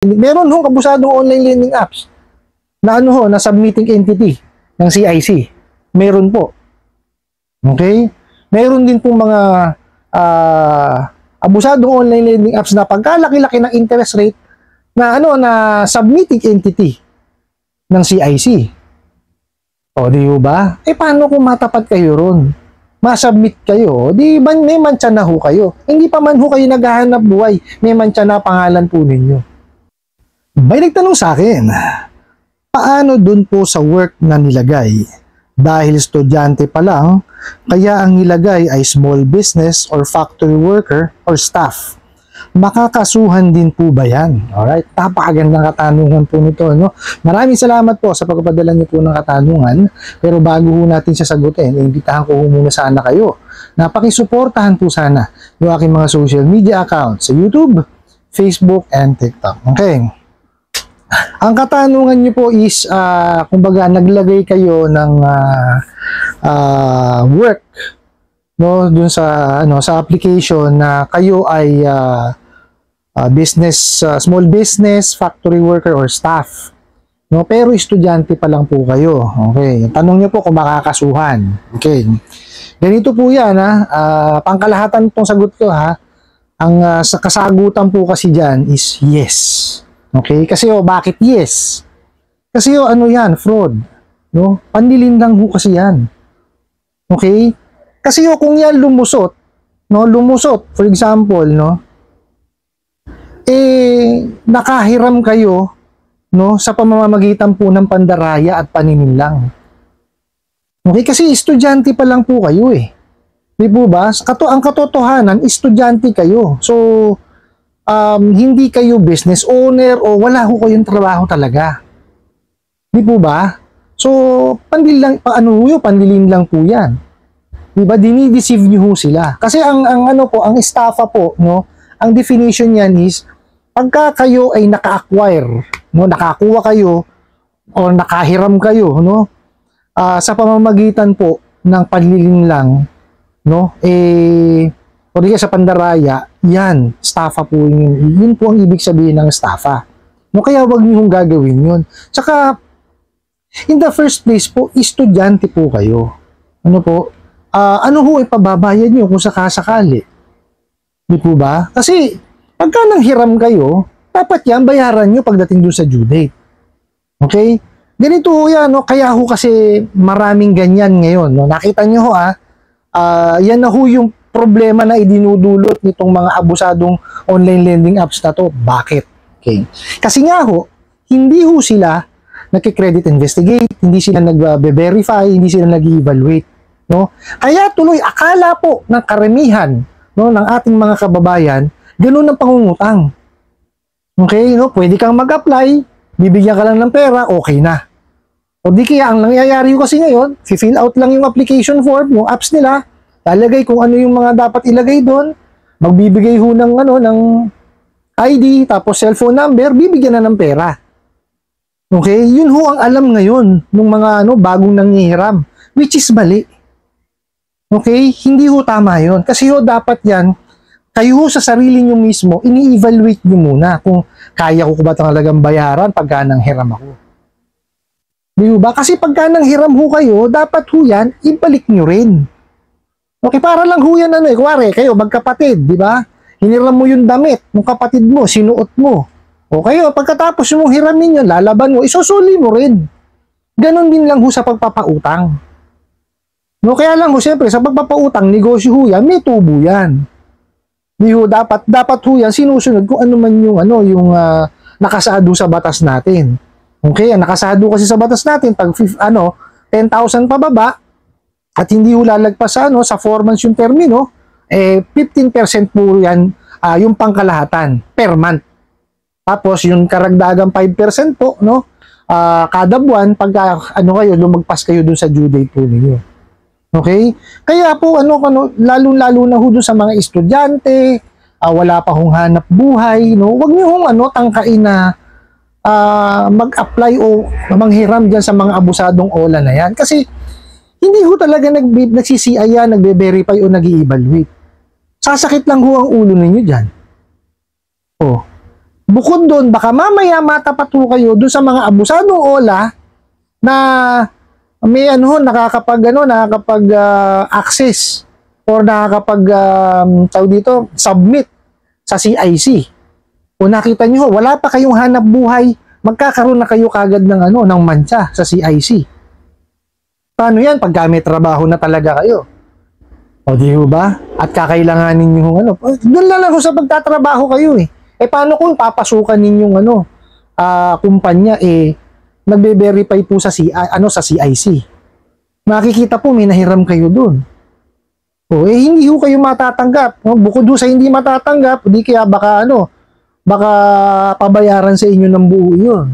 Meron hong kabusadong online lending apps na na submitting entity ng CIC. Meron po. Okay? Meron din pong mga abusadong online lending apps na pagkalaki-laki ng interest rate na na submitting entity ng CIC. O, di ba? Paano kung matapat kayo ron? Ma-submit kayo, di ba may mantsa na ho kayo? Hindi pa man ho kayo naghahanap buhay, may mantsa na pangalan po ninyo. May nagtanong sa akin, paano dun po sa work na nilagay? Dahil estudyante pa lang, kaya ang nilagay ay small business or factory worker or staff. Makakasuhan din po ba yan? Alright, napakagandang katanungan po nito. No? Maraming salamat po sa pagpapadala niyo po ng katanungan. Pero bago ho natin siya sagutin, imbitahan ko muna sana kayo na pakisuportahan po sana yung aking mga social media accounts sa YouTube, Facebook, and TikTok. Okay. Ang katanungan niyo po is, kumbaga, naglagay kayo ng work, no, dun sa sa application na kayo ay small business, factory worker or staff. No, pero estudyante pa lang po kayo. Okay. Tanong niyo po kung makakasuhan. Okay. Ganito po 'yan pangkalahatan itong sagot ko Ang sa kasagutan po kasi diyan is yes. Okay? Kasi bakit yes? Kasi yan, fraud. No? Panlilin lang ho kasi yan. Okay? Kasi kung yan lumusot, for example, nakahiram kayo, sa pamamagitan po ng pandaraya at panininlang. Okay? Kasi estudyante pa lang po kayo Di po ba? Ang katotohanan, estudyante kayo. So, hindi kayo business owner o wala ho kayong trabaho talaga. Di po ba? So, panlilin lang po yan. Di ba? Dinideceive nyo ho sila. Kasi ang estafa po, ang definition niyan is, pagka kayo ay naka-acquire, nakakuha kayo o nakahiram kayo, sa pamamagitan po ng panlilin lang, o di sa pandaraya, yan, estafa po yun. Yun po ang ibig sabihin ng estafa. Kaya wag niyo hong gagawin yun. Tsaka, in the first place po, estudyante po kayo. Ano ho ipababayad niyo kung sakasakali? Di po ba? Kasi, pagka nanghiram kayo, dapat yan, bayaran niyo pagdating doon sa due date. Okay? Ganito ho yan, kaya ho kasi maraming ganyan ngayon. Nakita niyo ho, yan na ho yung problema na idinudulot nitong mga abusadong online lending apps na to. Bakit? Okay. Kasi nga ho, hindi ho sila nagki-credit investigate, hindi sila nagbe-verify, hindi sila nag-evaluate. Kaya tuloy, akala po ng karamihan ng ating mga kababayan, ganun ang pangungutang. Okay? Pwede kang mag-apply, bibigyan ka lang ng pera, okay na. O di kaya, ang nangyayari kasi ngayon, fill out lang yung application form, yung apps nila, talagay kung ano yung mga dapat ilagay doon, magbibigay ho ng ID, tapos cellphone number, bibigyan na ng pera. Okay? Yun ho ang alam ngayon ng mga bagong nanghihiram, which is mali. Okay? Hindi ho tama yun. Kasi dapat yan, kayo ho sa sarili nyo mismo, ini-evaluate nyo muna kung kaya ko ba talagang bayaran pagka nanghiram ako. Di ba? Kasi pagka nanghiram ho kayo, dapat ho yan, ibalik nyo rin. Okay, para lang ho yan kuwari, kayo magkapatid, di ba? Hiniram mo yung damit ng kapatid mo, sinuot mo. O kayo, pagkatapos yung hiramin yun, lalaban mo, isusuli mo rin. Ganon din lang ho sa pagpapautang. Kaya lang ho, siyempre, sa pagpapautang, negosyo ho yan, may tubo yan. Di ho, dapat ho yan, sinusunod kung ano man yung nakasado sa batas natin. Okay, ang nakasado kasi sa batas natin, pag 10,000 pababa, at hindi ho lalagpas sa 4 months yung termino, 15% po yan, yung pangkalahatan per month. Tapos yung karagdagang 5% po, kada buwan, pag kayo, lumagpas kayo dun sa due date po ninyo. Okay? Kaya po, lalo-lalo na ho dun sa mga estudyante, wala pa hong hanap buhay, wag niyo hong tangkain na mag-apply o manghiram dyan sa mga abusadong OLA na yan. Kasi, hindi ho talaga nagsisiaya, nagbe-verify o nag-i-evaluate. Sasakit lang ho ang ulo ninyo dyan. Bukod doon, baka mamaya matapat ho kayo doon sa mga abusadong OLA na may nakakapag access or nakakapag tawag dito, submit sa CIC. O nakita nyo, wala pa kayong hanap buhay, magkakaroon na kayo kagad ng ng mantsa sa CIC. Paano yan pag may trabaho na talaga kayo? O di ba? At kakailanganin nyo doon lang sa pagtatrabaho kayo eh. Paano kung papasukan ninyong kumpanya nagbe-verify po sa sa CIC. Makikita po may nahiram kayo doon. O hindi ho kayo matatanggap. No? Bukod do sa hindi matatanggap, di kaya baka baka pabayaran sa inyo ng buo 'yun.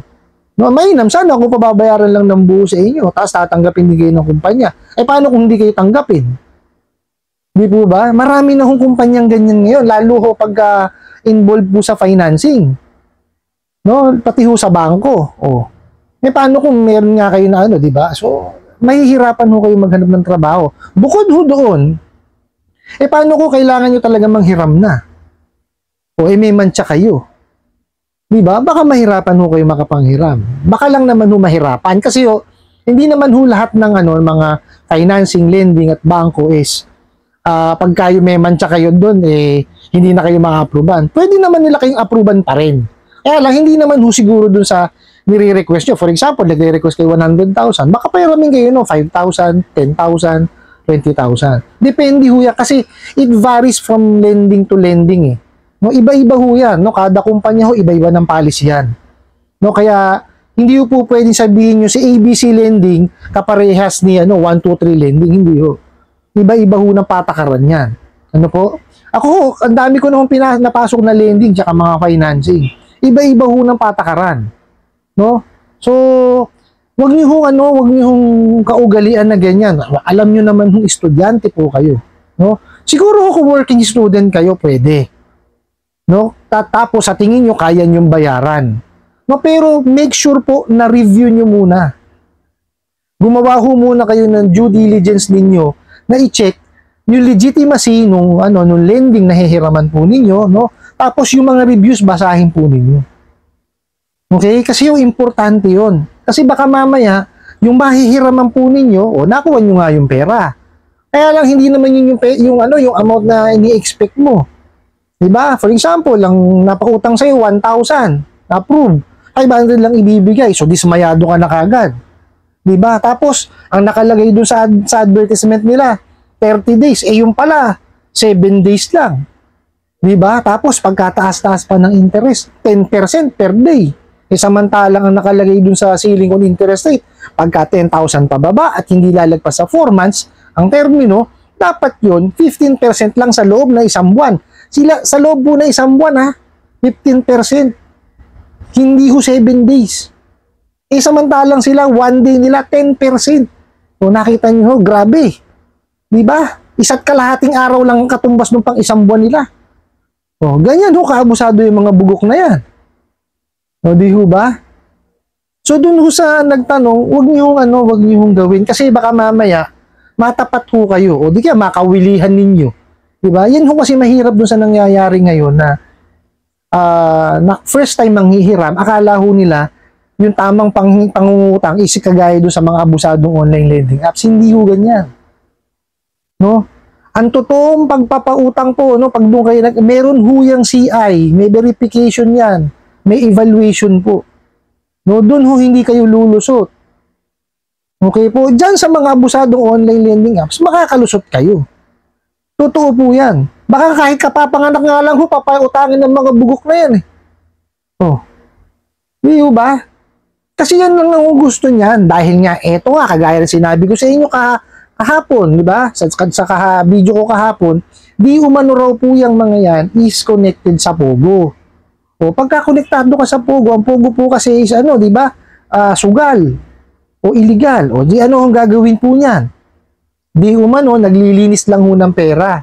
No, mainam sana kung pababayaran lang ng buo sa inyo, tapos tatanggapin din kayo ng kumpanya. Paano kung hindi kayo tanggapin? Di po ba? Marami na hong kumpanyang ganyan ngayon, lalo ho pagka involved po sa financing. No, pati ho sa bangko. Paano kung meron nga kayo na di ba? So, mahihirapan ho kayo maghanap ng trabaho. Bukod ho doon, paano kung kailangan nyo talaga manghiram na? May mantsa kayo. Di ba? Baka mahirapan ho kayo makapanghiram. Baka lang naman ho mahirapan. Kasi hindi naman ho lahat ng mga financing, lending at bangko is pag kayo may mantsa kayo doon, hindi na kayo ma-approvean. Pwede naman nila kayong approvean pa rin. Kaya lang, hindi naman ho siguro doon sa nire-request nyo. For example, nagre-request kayo 100,000. Baka pahiramin kayo 5,000, 10,000, 20,000. Depende ho yan. Kasi it varies from lending to lending No, iba-iba ho yan. No, kada kumpanya ho, iba-iba ng policy yan. No, kaya hindi po pwedeng sabihin nyo si ABC Lending kaparehas ni 1, 2, 3 Lending. Hindi ho. Iba-iba ho ng patakaran yan. Ano po? Ako ho, ang dami ko naman napasok na lending tsaka mga financing. Iba-iba ho ng patakaran. No? So, wag niyo hong kaugalian na ganyan. Alam niyo naman hong estudyante po kayo. No? Siguro kung working student kayo, pwede. No? Tapos sa tingin nyo kaya nyong bayaran. No, pero make sure po na review nyo muna. Gumawa ho muna kayo ng due diligence ninyo na i-check yung legitimacy nung lending na hihiraman po ninyo, no? Tapos yung mga reviews basahin po ninyo. Okay? Kasi yung importante 'yon. Kasi baka mamaya yung mahihiraman po ninyo, nakuha nyo nga yung pera. Kaya lang hindi naman yun yung amount na ini-expect mo. Diba? For example, lang napautang sa'yo 1,000, approve, 500 lang ibibigay, so dismayado ka na kagad. Diba? Tapos, ang nakalagay dun sa advertisement nila, 30 days, yung pala, 7 days lang. Diba? Tapos, pagkataas-taas pa ng interest, 10% per day. Samantalang ang nakalagay dun sa ceiling on interest rate, pagka 10,000 pababa at hindi lalagpas sa 4 months, ang termino, dapat yun, 15% lang sa loob na isang buwan. Sila, sa loob po na isang buwan 15%. Hindi ho 7 days. Samantalang sila, 1 day nila, 10%. So, nakita nyo, grabe. Diba? Isa't kalahating araw lang ang katumbas ng pang isang buwan nila. Ganyan ho, kaabusado yung mga bugok na yan. Di ho ba? So, dun ho sa nagtanong, wag niyo hong gawin. Kasi baka mamaya, matapat ho kayo. Di kaya makawilihan ninyo. Diba? Yan ho kasi mahirap dun sa nangyayari ngayon na first time manghihiram, akala ho nila yung tamang pangungutang is kagaya dun sa mga abusadong online lending apps. Hindi ho ganyan. No? Ang totoong pagpapautang po, pag doon kayo, meron ho yung CI, may verification yan, may evaluation po. No? Doon ho hindi kayo lulusot. Okay po? Diyan sa mga abusadong online lending apps, makakalusot kayo. Totoo po yan. Baka kahit kapapanganak nga lang ho, papautangin ng mga bugok na yan Di ba? Kasi yan lang ang gusto niyan. Dahil nga, eto nga, kagaya rin sinabi ko sa inyo kahapon, di ba? Sa video ko kahapon, di umano raw po yung mga yan is connected sa Pogo. Pagka konektado ka sa Pogo, ang Pogo po kasi is di ba? Sugal o illegal. Di ang gagawin po niyan? Di umano, naglilinis lang ho ng pera.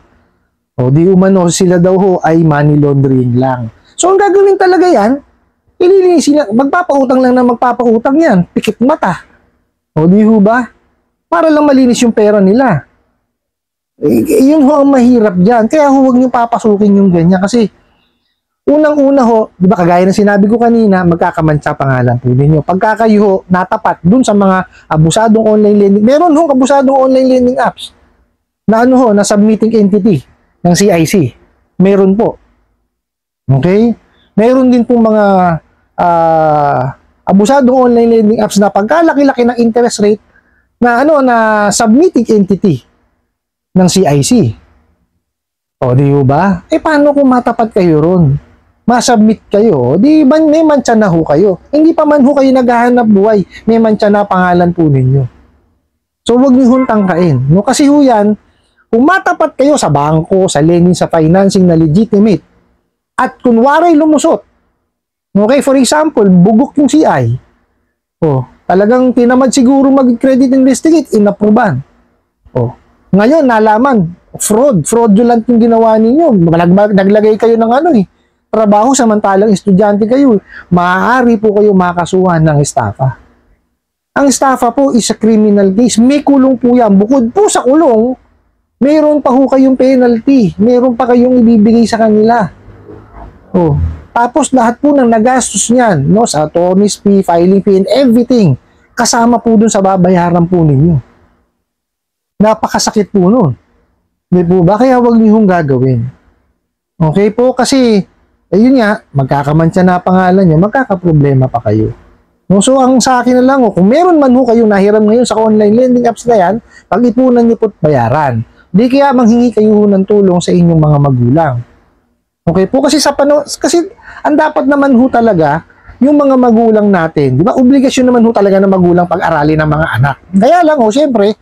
Di umano, sila daw ho ay money laundering lang. So, ang gagawin talaga yan, ililinisin lang, magpapautang lang na magpapautang yan, pikit mata. Di ho ba? Para lang malinis yung pera nila. Yun ho ang mahirap dyan. Kaya huwag nyo papasukin yung ganyan kasi Unang-una ho, di ba kagaya ng sinabi ko kanina, magkakamantsa pangalan po ninyo. Pagka kayo ho, natapat dun sa mga abusadong online lending, meron ho abusadong online lending apps na ano ho, na submitting entity ng CIC. Meron po. Okay? Meron din pong mga abusadong online lending apps na pagkalaki-laki ng interest rate na ano na submitting entity ng CIC. O, di ba? Paano kung matapat kayo ron? Ma-submit kayo, di ba may mantsa na ho kayo? Hindi pa man ho kayo naghahanap buhay, may mantsa na pangalan po ninyo. So, huwag niyo hong tangkain. No? Kasi ho yan, kung matapat kayo sa bangko, sa lending, sa financing na legitimate, at kunwari lumusot, okay, for example, bugok yung CI, talagang tinamad siguro mag-credit investigate, inapprovean. Ngayon, nalaman, fraudulent yung ginawa ninyo, naglagay kayo ng trabaho samantalang estudyante kayo, maaari po kayo makasuhan ng estafa. Ang estafa po is a criminal case. May kulong po yan. Bukod po sa kulong, mayroon pa ho kayong penalty. Mayroon pa kayong ibibigay sa kanila. Tapos lahat po ng nagastos niyan, no, sa attorney's fee, filing fee, and everything, kasama po dun sa babayaran po ninyo. Napakasakit po nun. Di po ba? Kaya huwag niyo hong gagawin. Okay po? Kasi ayun nga, magkakamantsa na pangalan nyo, magkakaproblema pa kayo. No, so, ang sa akin na lang, kung meron man ho kayong nahiram ngayon sa online lending apps na yan, pag-ipunan nyo po't bayaran. Di kaya manghingi kayo ng tulong sa inyong mga magulang. Okay po? Kasi kasi ang dapat naman ho talaga, yung mga magulang natin, di ba, obligasyon naman ho talaga ng magulang pag-aralin ng mga anak. Kaya lang ho, syempre,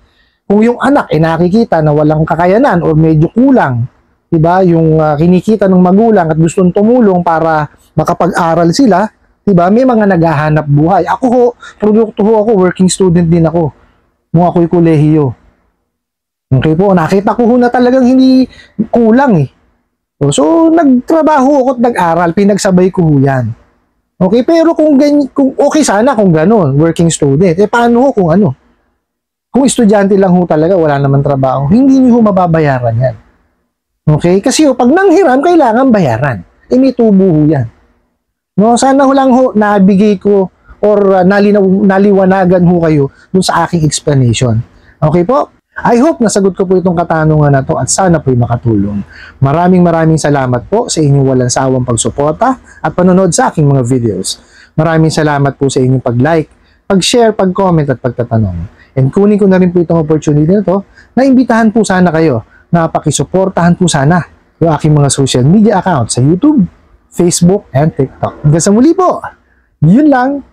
kung yung anak nakikita na walang kakayanan o medyo kulang, diba, yung kinikita ng magulang at gustong tumulong para makapag-aral sila, diba, may mga naghahanap buhay. Ako ho, produkto ho ako, working student din ako, nung ako'y kolehiyo. Okay po, nakita ko ho na talagang hindi kulang So, nagtrabaho ako at nag-aral, pinagsabay ko ho yan. Okay, pero kung okay sana kung gano'n, working student, paano ho kung ano? Kung estudyante lang ho talaga, wala naman trabaho, hindi niyo ho mababayaran yan. Okay? Kasi pag nanghiram, kailangan bayaran. May tubo ho yan. No? Sana ho lang ho, nabigay ko or naliwanagan ho kayo dun sa aking explanation. Okay po? I hope nasagot ko po itong katanungan na to at sana po'y makatulong. Maraming salamat po sa inyong walang sawang pagsuporta at panonood sa aking mga videos. Maraming salamat po sa inyong pag-like, pag-share, pag-comment at pagtatanong. And kunin ko na rin po itong opportunity na to na imbitahan po sana kayo na pakisuportahan po sana yung aking mga social media account sa YouTube, Facebook, and TikTok. Hanggang sa muli po, yun lang.